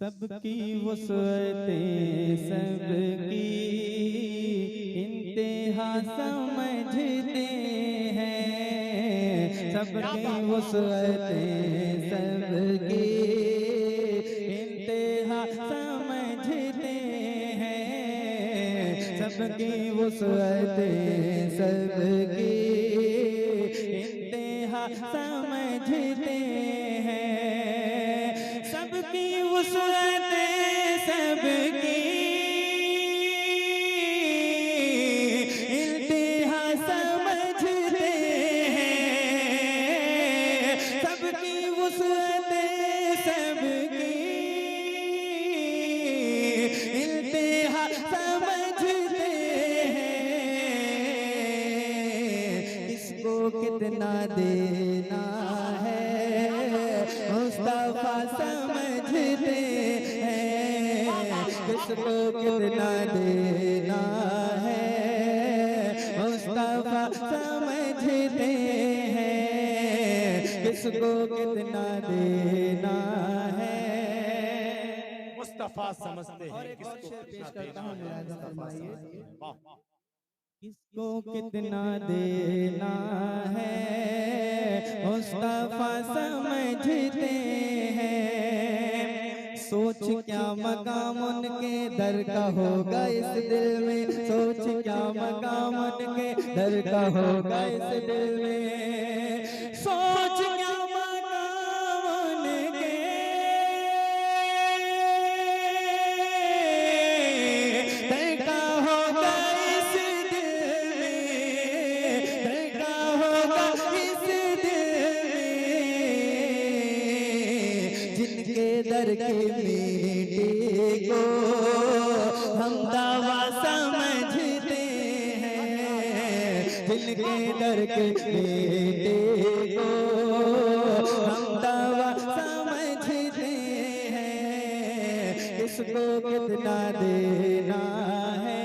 सबकी वुसअतें सबकी इंतहा समझते हैं। सबकी वुसअतें सबकी इंतहा समझते हैं। सबकी वुसअतें सबकी इंतहा समझते हैं। सबकी वुसअतें सबकी इंतहा समझते हैं। सबकी वुसअतें सबकी इंतहा समझते हैं। किसको कितना देना है मुस्तफा समझते हैं। किसको कितना देना है मुस्तफा समझते हैं। किसको कितना देना है मुस्तफा समझते हैं। किसको पेश करता हूँ किसको कितना देना है मुस्तफा समझते हैं। सोच क्या मकाम उनके दर का होगा इस दिल में। सोच क्या मकाम उनके दर का होगा इस दिल में। सोच क्या मकाम उनके दर का होगा इस दिल में। दर का होगा इस दिल में। जिनके दर की मीठी को हम दावा समझते हैं। जिनके दर के मीठी को हम दावा समझते हैं। किसको कितना देना है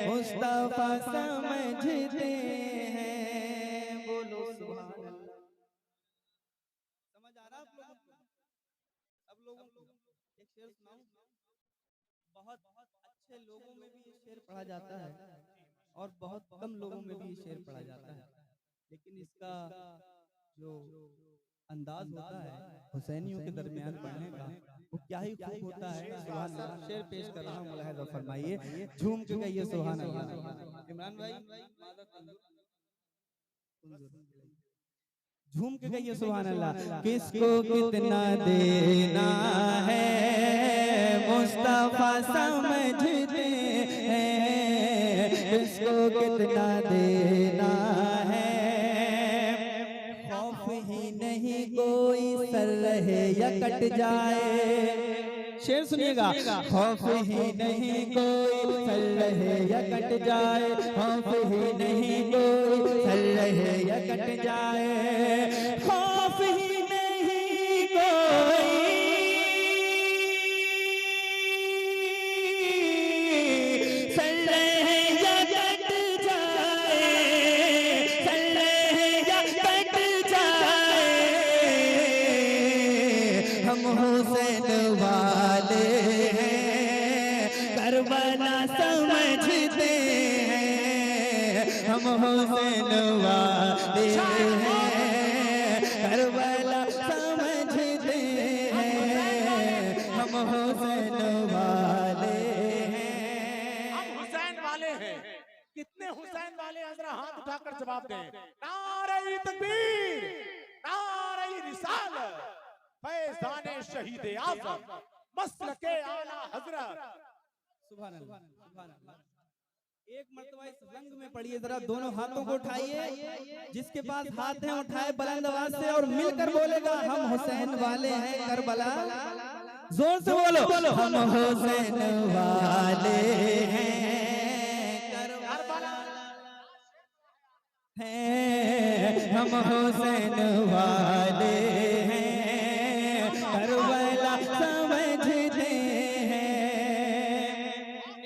मुस्तफा समझते हैं। बोलो सुभान अल्लाह। समझ आ रहा आप लोगों को? सब लोगों को एक शेर सुनाऊं? बहुत अच्छे लोगों में भी ये शेर पढ़ा जाता है और बहुत कम लोगों में भी ये शेर पढ़ा जाता है, लेकिन इसका जो अंदाज होता है हुसैनियों के दरमियान पढ़ने का वो क्या ही खूब होता है। सुभान अल्लाह। शेर पेश कर रहा हूँ, मुलाहिज़ा फरमाइए, झूम के कहिए सुभान अल्लाह। इमरान भाई झूम के कहिए सुभान अल्लाह। किसको कितना देना है मुस्तफा समझते हैं। किसको कितना देना है खौफ ही नहीं कोई सर रहे या कट जाए। शेर सुनिएगा। खौफ ही नहीं कोई सर रहे या कट जाए। खौफ ही नहीं कोई सर रहे या कट जाए। खौफ ही नहीं कोई सर रहे या कट जाए। सर रहे या कट जाए। हम हुसैन वाले हैं करबला समझते हैं। हम हुसैन वाले हैं करबला समझते हैं। हम हुसैन वाले हैं। हम हुसैन वाले हैं। कितने हुसैन वाले हैं? जरा हाथ उठाकर जवाब दें। नारे तकबीर, नारे रिसालत, फैज़ाने शहीद आज़म, मसलके आला हज़रत। सुभान अल्लाह, सुभान अल्लाह। एक मर्तबा इस रंग में पढ़िए, जरा दोनों हाथों को उठाइए। जिसके पास हाथ है उठाए बुलंद आवाज से और मिलकर बोलेगा हम हुसैन वाले हैं करबला। जोर से बोलो हम हुसैन वाले हैं करबला हैं। हम हुसैन वाले हैं करबला समझते हैं।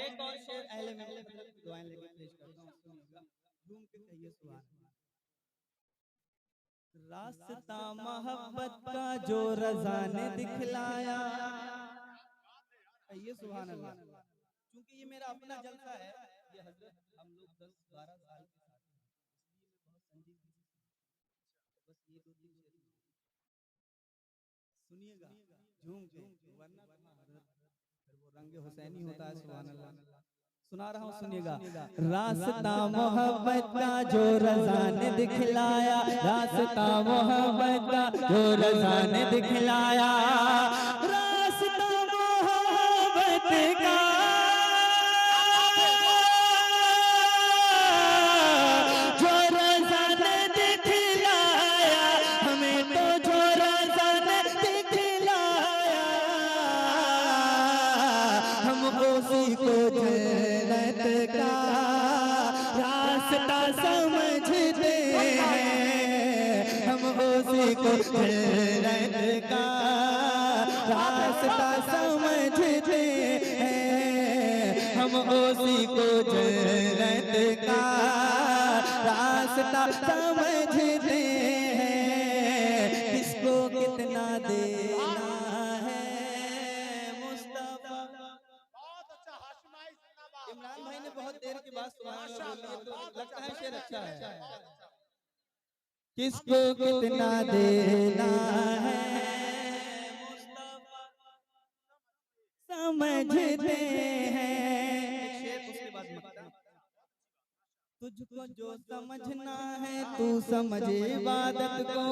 एक और शेर अहले महल की दुआएं लेके पेश करता हूं, सुनिएगा, झूम के कहिए सुभान अल्लाह। रास्ता मोहब्बत का जो रज़ा ने दिखलाया, कहिए सुभान अल्लाह। क्योंकि ये मेरा अपना जलसा है, ये हजरत हम लोग 10-12 साल के साथ हैं, इसलिए मैं बहुत संजीदगी से बस ये 2-3 शेर सुनिएगा झूम के, वरना हजरत फिर वो रंग हुसैनी होता है। सुभान अल्लाह। सुना रहा हूँ, सुनिएगा। रास्ता मोहब्बत का जो रज़ा ने दिखलाया, रास्ता मोहब्बत का जो रज़ा ने दिखलाया, रास्ता मोहब्बत का जो रज़ा ने दिखलाया, हमें तो जो रज़ा ने दिखलाया, हम उसी को जन्नत का रास्ता समझते हैं, हम उसी को जन्नत का रास्ता समझते हैं, हम उसी को जन्नत का रास्ता समझते हैं। किसको कितना देना है मुस्तफा। बहुत अच्छा हाशिम भाई, जिंदाबाद। इमरान भाई ने बहुत देर के बाद सुभान अल्लाह बोली है, तो लगता है शेर अच्छा है। किसको कितना देना है मुस्तफा समझते हैं। एक शेर उसके बाद मक्ता। तुझको जो समझना है तू समझ इबादत को,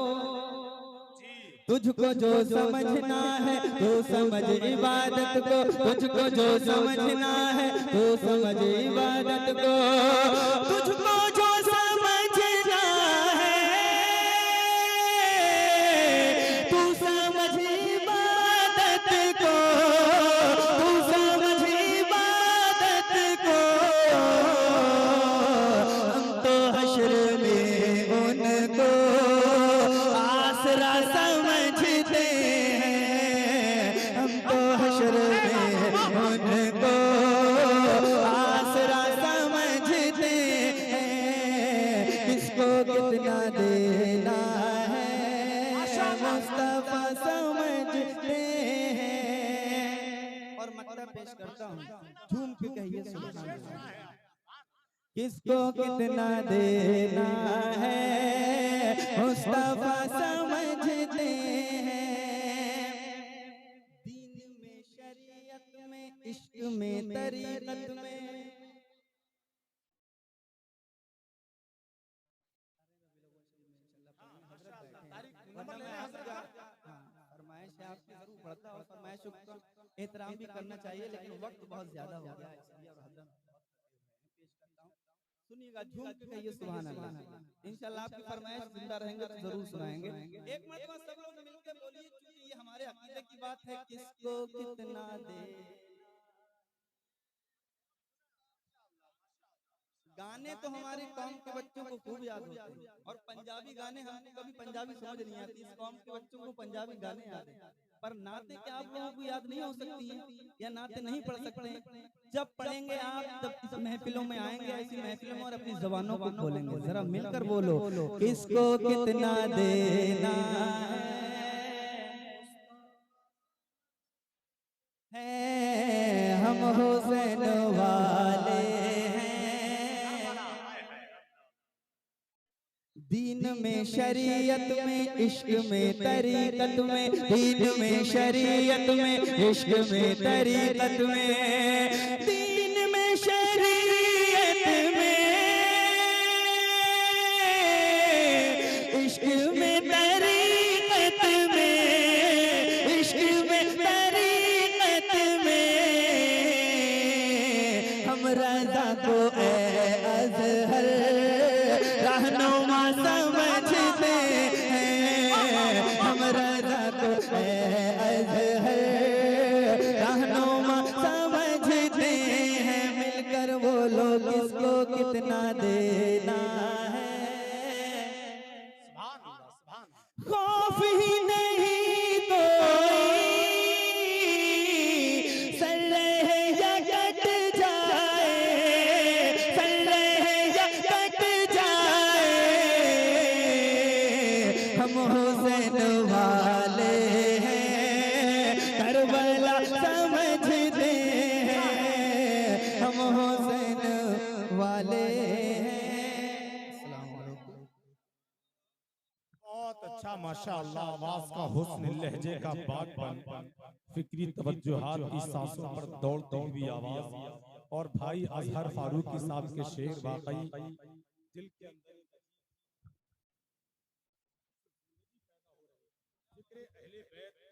तुझको जो समझना है तू समझ इबादत को, तुझको जो समझना है तू समझ इबादत को, तुझको जो समझना है तू समझ इबादत को, तू समझ इबादत को। हम तो हश्र में उनको आसरा समझते हैं, हम तो हश्र में उनको आसरा समझते हैं। किसको कितना देना है मुस्तफा समझते हैं। और मतलब पेश करता हूँ, झूम के कहिए सुभान अल्लाह। किसको कितना देना है मुस्तफा समझते हैं। दीन में शरीयत में इश्क में तरीकत में फरमाइश है आपकी जरूर पढ़ता और फरमाइशों का एहतराम भी करना चाहिए, लेकिन वक्त बहुत ज्यादा हो गया है इसलिए और हजरत पेश करता हूं। सुनिएगा झूम के कहिए सुभान अल्लाह। इंशाल्लाह आपकी फरमाइश जिंदा रहेंगे तो जरूर सुनाएंगे। एक मरतबा सब लोग मिलकर बोलिए, क्योंकि ये हमारे अकीदे की बात है। किसको कितना दे। गाने तो हमारे कौम के बच्चों को खूब याद होते हैं, और पंजाबी गाने हमको कभी पंजाबी समझ नहीं आती। इस कौम के बच्चों को पंजाबी गाने याद हैं, पर नाते क्या आप लोगों को याद नहीं हो सकती हैं, या नाते नहीं पढ़ सकते हैं। जब पढ़ेंगे आप तब इस महफिलों में आएंगे, ऐसी महफिलों में, और अपनी जबानों को खोलेंगे। जरा मिलकर बोलो, किसको कितना देना है, हम हुसैन वाले दीन में शरीयत में इश्क में तरीकत में, दीन में शरीयत में इश्क में तरीकत में, दीन में शरीयत में इश्क में तरीकत में, इश्क में तरीकत में हम रज़ा को ए अज़हर रहनुमा समझते हैं, हम रज़ा को ए अज़हर रहनुमा समझते हैं। मिलकर बोलो, किसको कितना देना है। खौफ ही नहीं कोई सर रहे या कट जाए, सर रहे या कट जाए, हम हुसैन वाले हैं, करबला समझते अच्छा माशाअल्लाह, आवाज का हुस्न, लहजे का बागपन, फिक्री तवज्जुहात की सांसों पर दौड़ती हुई आवाज, और भाई अजहर फारूकी साहब के शेर वाकई दिल के अंदर जिक्र अहले बैत